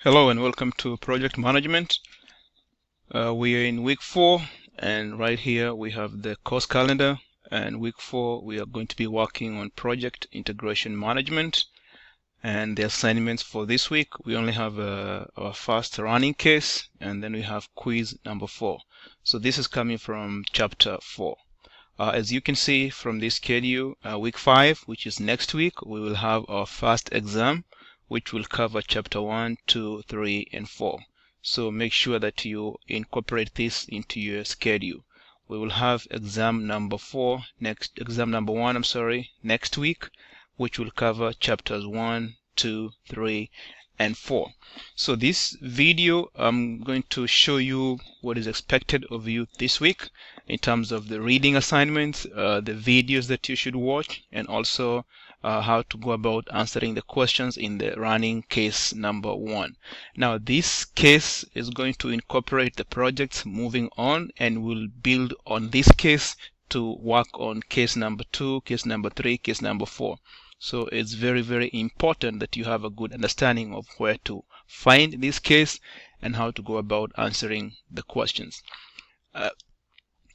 Hello and welcome to Project Management. We are in week 4, and right here we have the course calendar. And week 4 we are going to be working on Project Integration Management. And the assignments for this week, we only have our first running case, and then we have quiz number 4. So this is coming from chapter 4. As you can see from this schedule, week 5, which is next week, we will have our first exam, which will cover chapter 1, 2, 3, and 4. So make sure that you incorporate this into your schedule. We will have exam number 1, next week, which will cover chapters 1, 2, 3, and 4. So this video, I'm going to show you what is expected of you this week in terms of the reading assignments, the videos that you should watch, and also how to go about answering the questions in the running case number 1. Now this case is going to incorporate the projects moving on, and we'll build on this case to work on case number 2, case number 3, case number 4. So it's very, very important that you have a good understanding of where to find this case and how to go about answering the questions. I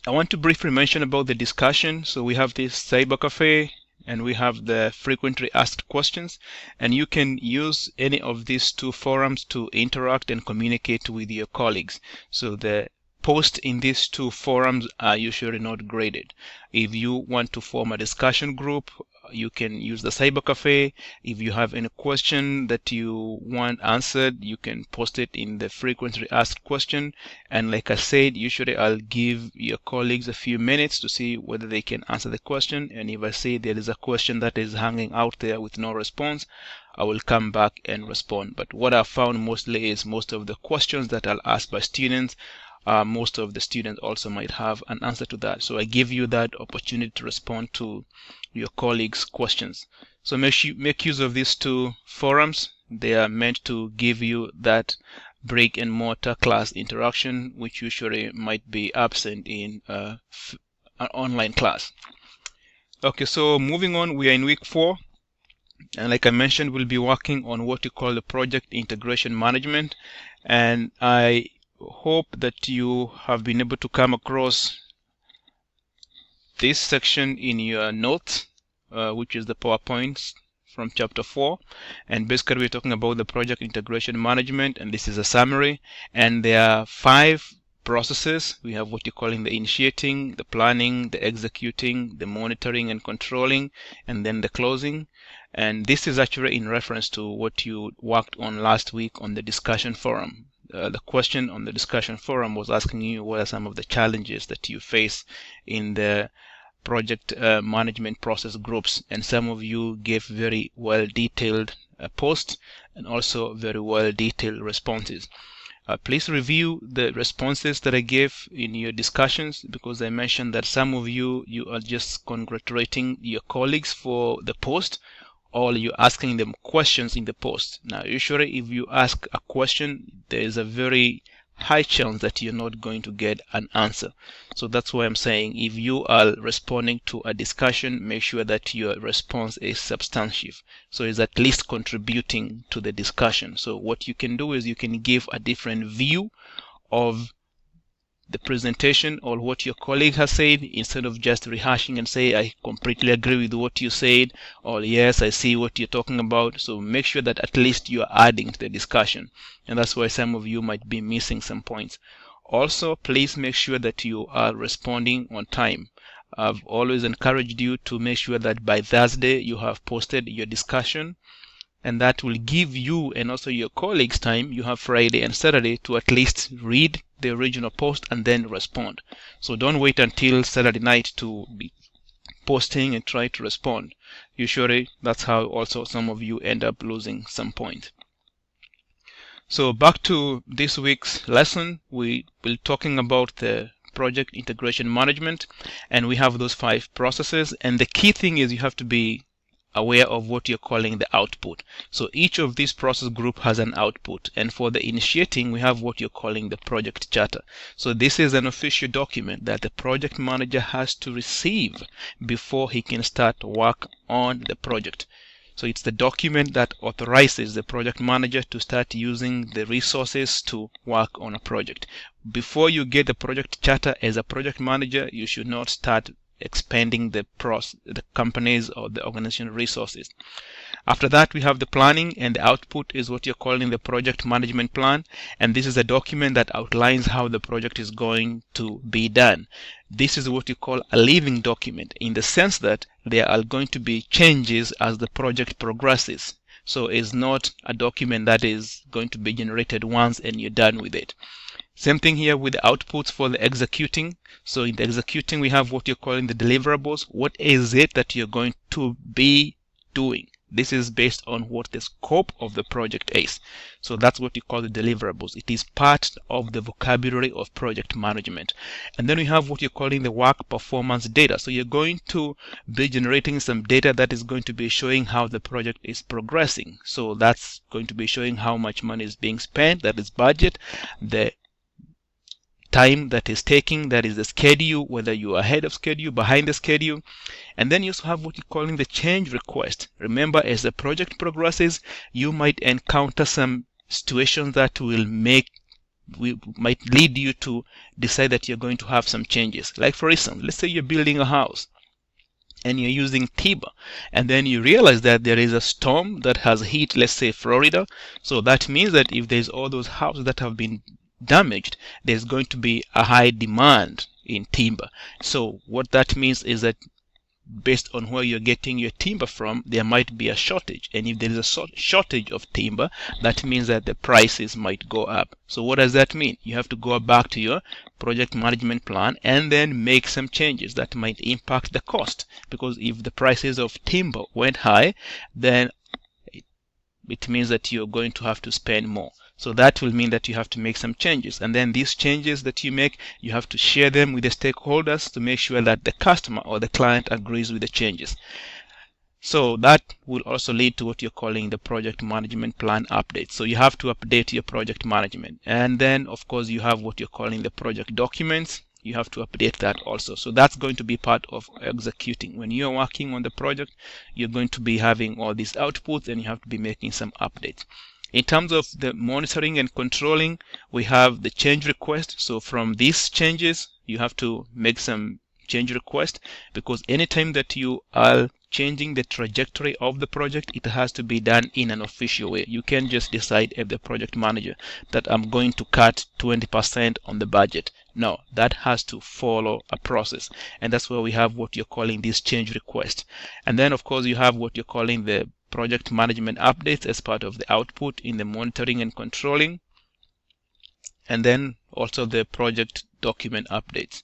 want to briefly mention about the discussion. So we have this Cyber Cafe and we have the frequently asked questions, and you can use any of these two forums to interact and communicate with your colleagues. So the posts in these two forums are usually not graded. If you want to form a discussion group, you can use the Cyber Cafe. If you have any question that you want answered, you can post it in the frequently asked question. And like I said, usually I'll give your colleagues a few minutes to see whether they can answer the question. And if I see there is a question that is hanging out there with no response, I will come back and respond. But what I found mostly is most of the questions that I'll ask by students, most of the students also might have an answer to that. So I give you that opportunity to respond to your colleagues' questions. So make use of these two forums. They are meant to give you that brick and mortar class interaction, which usually might be absent in an online class. Okay, so moving on, we are in week 4. And like I mentioned, we'll be working on what you call the project integration management. And I hope that you have been able to come across this section in your notes, which is the PowerPoints from chapter 4. And basically we're talking about the project integration management, and this is a summary. And there are 5 processes. We have what you're calling the initiating, the planning, the executing, the monitoring and controlling, and then the closing. And this is actually in reference to what you worked on last week on the discussion forum. The question on the discussion forum was asking you what are some of the challenges that you face in the project management process groups, and some of you gave very well detailed posts and also very well detailed responses. Please review the responses that I gave in your discussions, because I mentioned that some of you are just congratulating your colleagues for the post, or you're asking them questions in the post. Now usually if you ask a question, there is a very high chance that you're not going to get an answer. So that's why I'm saying if you are responding to a discussion, make sure that your response is substantive, so it's at least contributing to the discussion. So what you can do is you can give a different view of the presentation or what your colleague has said, instead of just rehashing and say, I completely agree with what you said, or yes, I see what you're talking about. So make sure that at least you are adding to the discussion, and that's why some of you might be missing some points. Also, please make sure that you are responding on time. I've always encouraged you to make sure that by Thursday you have posted your discussion, and that will give you and also your colleagues time. You have Friday and Saturday to at least read the original post and then respond. So don't wait until Saturday night to be posting and try to respond. Usually that's how also some of you end up losing some point. So back to this week's lesson, we will be talking about the project integration management, and we have those 5 processes, and the key thing is you have to be aware of what you're calling the output. So each of these process group has an output, and for the initiating we have what you're calling the project charter. So this is an official document that the project manager has to receive before he can start work on the project. So it's the document that authorizes the project manager to start using the resources to work on a project. Before you get the project charter as a project manager, you should not start expanding the company's or the organization resources. After that, we have the planning, and the output is what you're calling the project management plan. And this is a document that outlines how the project is going to be done. This is what you call a living document, in the sense that there are going to be changes as the project progresses. So it's not a document that is going to be generated once and you're done with it. Same thing here with the outputs for the executing. So in the executing, we have what you're calling the deliverables. What is it that you're going to be doing? This is based on what the scope of the project is. So that's what you call the deliverables. It is part of the vocabulary of project management. And then we have what you're calling the work performance data. So you're going to be generating some data that is going to be showing how the project is progressing. So that's going to be showing how much money is being spent, that is budget, the time that is taking, that is the schedule, whether you are ahead of schedule, behind the schedule. And then you also have what you're calling the change request. Remember, as the project progresses, you might encounter some situations that might lead you to decide that you're going to have some changes. Like for instance, let's say you're building a house and you're using timber, and then you realize that there is a storm that has hit, let's say, Florida. So that means that if there's all those houses that have been damaged, there's going to be a high demand in timber. So what that means is that based on where you're getting your timber from, there might be a shortage. And if there is a shortage of timber, that means that the prices might go up. So what does that mean? You have to go back to your project management plan and then make some changes that might impact the cost. Because if the prices of timber went high, then it means that you're going to have to spend more. So that will mean that you have to make some changes. And then these changes that you make, you have to share them with the stakeholders to make sure that the customer or the client agrees with the changes. So that will also lead to what you're calling the project management plan update. So you have to update your project management. And then, of course, you have what you're calling the project documents. You have to update that also. So that's going to be part of executing. When you're working on the project, you're going to be having all these outputs and you have to be making some updates. In terms of the monitoring and controlling, we have the change request. So from these changes, you have to make some change request, because anytime that you are changing the trajectory of the project, it has to be done in an official way. You can't just decide as the project manager that I'm going to cut 20% on the budget. No, that has to follow a process. And that's where we have what you're calling this change request. And then, of course, you have what you're calling the project management updates as part of the output in the monitoring and controlling. And then also the project document updates.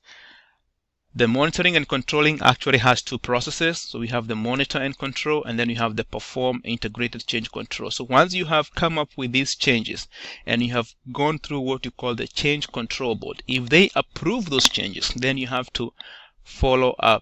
The monitoring and controlling actually has two processes. So we have the monitor and control, and then you have the perform integrated change control. So once you have come up with these changes and you have gone through what you call the change control board, if they approve those changes, then you have to follow a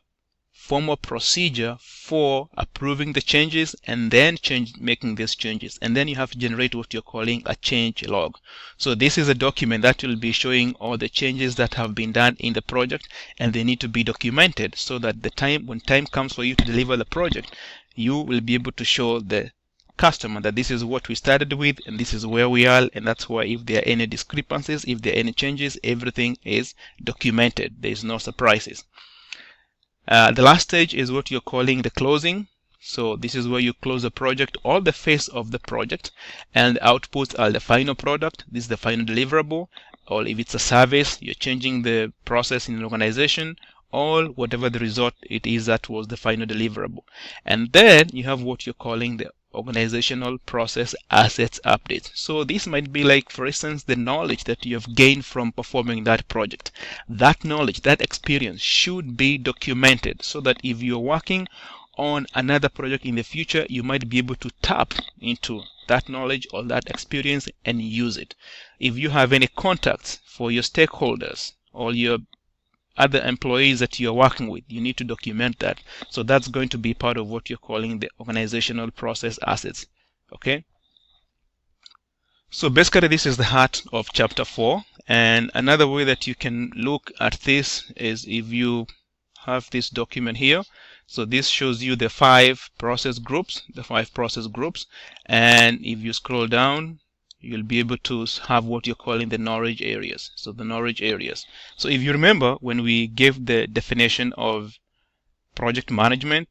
formal procedure for approving the changes and then making these changes. And then you have to generate what you're calling a change log. So this is a document that will be showing all the changes that have been done in the project, and they need to be documented so that when time comes for you to deliver the project, you will be able to show the customer that this is what we started with and this is where we are, and that's why if there are any discrepancies, if there are any changes, everything is documented. There is no surprises. The last stage is what you're calling the closing. So this is where you close the project, all the phase of the project, and the outputs are the final product. This is the final deliverable. Or if it's a service, you're changing the process in an organization, or whatever the result it is, that was the final deliverable. And then you have what you're calling the organizational process assets updates. So this might be like, for instance, the knowledge that you have gained from performing that project. That knowledge, that experience should be documented so that if you're working on another project in the future, you might be able to tap into that knowledge or that experience and use it. If you have any contacts for your stakeholders or your other employees that you're working with, you need to document that. So that's going to be part of what you're calling the organizational process assets. Okay. So basically this is the heart of chapter 4. And another way that you can look at this is if you have this document here. So this shows you the five process groups, and if you scroll down, you'll be able to have what you're calling the knowledge areas. So the knowledge areas. So if you remember, when we gave the definition of project management,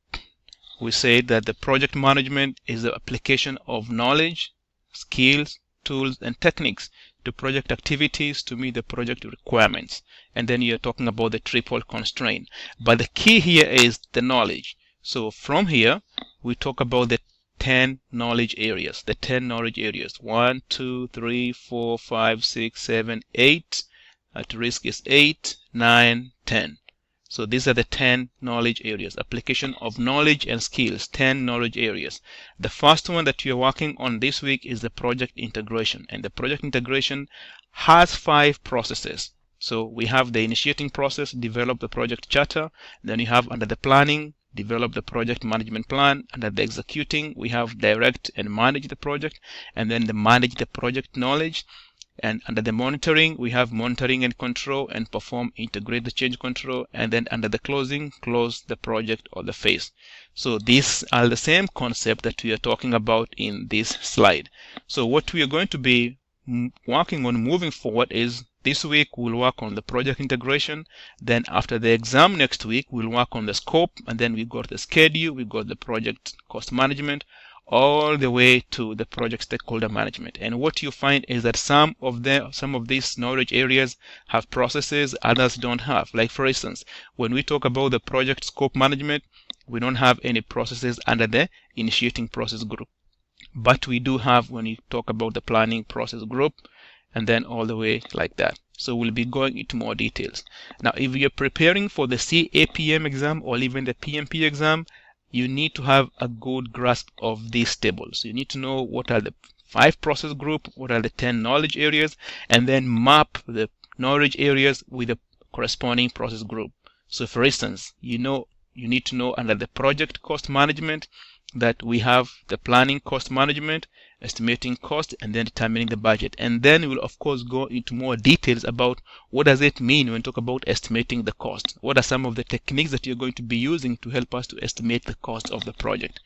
we said that the project management is the application of knowledge, skills, tools, and techniques to project activities to meet the project requirements. And then you're talking about the triple constraint. But the key here is the knowledge. So from here, we talk about the 10 knowledge areas. The 10 knowledge areas. 1, 2, 3, 4, 5, 6, 7, 8. At risk is 8, 9, 10. So these are the 10 knowledge areas. Application of knowledge and skills, 10 knowledge areas. The first one that you're working on this week is the project integration. And the project integration has 5 processes. So we have the initiating process, develop the project charter. Then you have under the planning, develop the project management plan. Under the executing, we have direct and manage the project. And then the manage the project knowledge. And under the monitoring, we have monitoring and control, and perform, integrate the change control. And then under the closing, close the project or the phase. So these are the same concept that we are talking about in this slide. So what we are going to be working on moving forward is this week we'll work on the project integration. Then after the exam next week, we'll work on the scope. And then we got the schedule, we got the project cost management, all the way to the project stakeholder management. And what you find is that some of these knowledge areas have processes, others don't have. Like for instance, when we talk about the project scope management, we don't have any processes under the initiating process group. But we do have when you talk about the planning process group, and then all the way like that. So we'll be going into more details. Now, if you're preparing for the CAPM exam or even the PMP exam, you need to have a good grasp of these tables. You need to know what are the 5 process group, what are the 10 knowledge areas, and then map the knowledge areas with the corresponding process group. So for instance, you need to know under the project cost management that we have the planning cost management, estimating cost, and then determining the budget. And then we'll of course go into more details about what does it mean when we talk about estimating the cost. What are some of the techniques that you're going to be using to help us to estimate the cost of the project?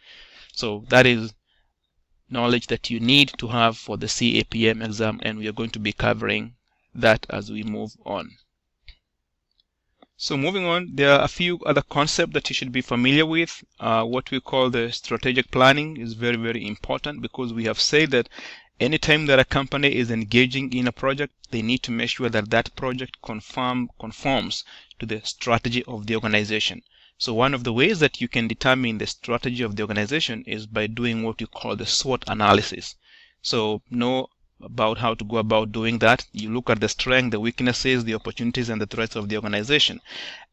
So that is knowledge that you need to have for the CAPM exam, and we are going to be covering that as we move on. So moving on, there are a few other concepts that you should be familiar with. What we call the strategic planning is very, very important, because we have said that anytime that a company is engaging in a project, they need to make sure that that project conforms to the strategy of the organization. So one of the ways that you can determine the strategy of the organization is by doing what you call the SWOT analysis. So know about how to go about doing that. You look at the strengths, the weaknesses, the opportunities, and the threats of the organization.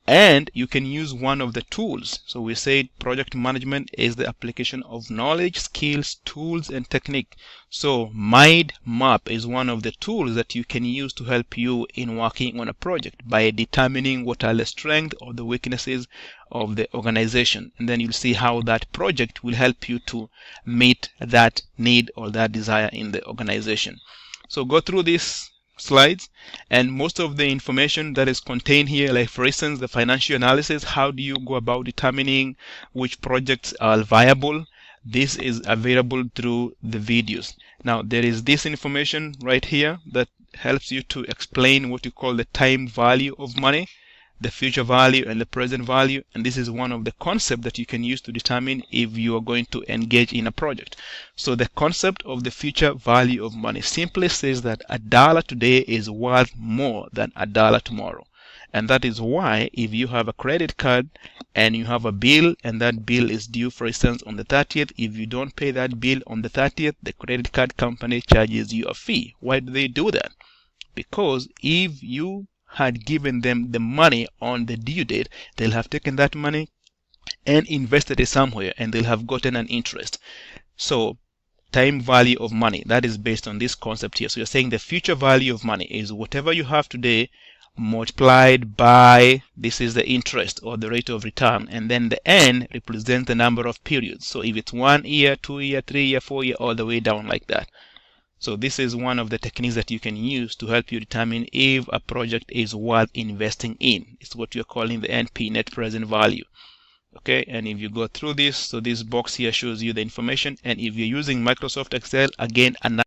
And you can use one of the tools. So we said project management is the application of knowledge, skills, tools, and technique. So Mind Map is one of the tools that you can use to help you in working on a project by determining what are the strengths or the weaknesses of the organization. And then you'll see how that project will help you to meet that need or that desire in the organization. So go through these slides, and most of the information that is contained here, like for instance the financial analysis, how do you go about determining which projects are viable, this is available through the videos. Now there is this information right here that helps you to explain what you call the time value of money, the future value, and the present value. And this is one of the concepts that you can use to determine if you are going to engage in a project. So the concept of the future value of money simply says that $1 today is worth more than $1 tomorrow. And that is why if you have a credit card and you have a bill, and that bill is due, for instance, on the 30th, if you don't pay that bill on the 30th, the credit card company charges you a fee. Why do they do that? Because if you had given them the money on the due date, they'll have taken that money and invested it somewhere, and they'll have gotten an interest. So time value of money, that is based on this concept here. So you're saying the future value of money is whatever you have today multiplied by, this is the interest or the rate of return, and then the N represents the number of periods. So if it's 1 year, 2 year, 3 year, 4 year, all the way down like that. So this is one of the techniques that you can use to help you determine if a project is worth investing in. It's what you're calling the NP, net present value. Okay, and if you go through this, so this box here shows you the information. And if you're using Microsoft Excel, again, another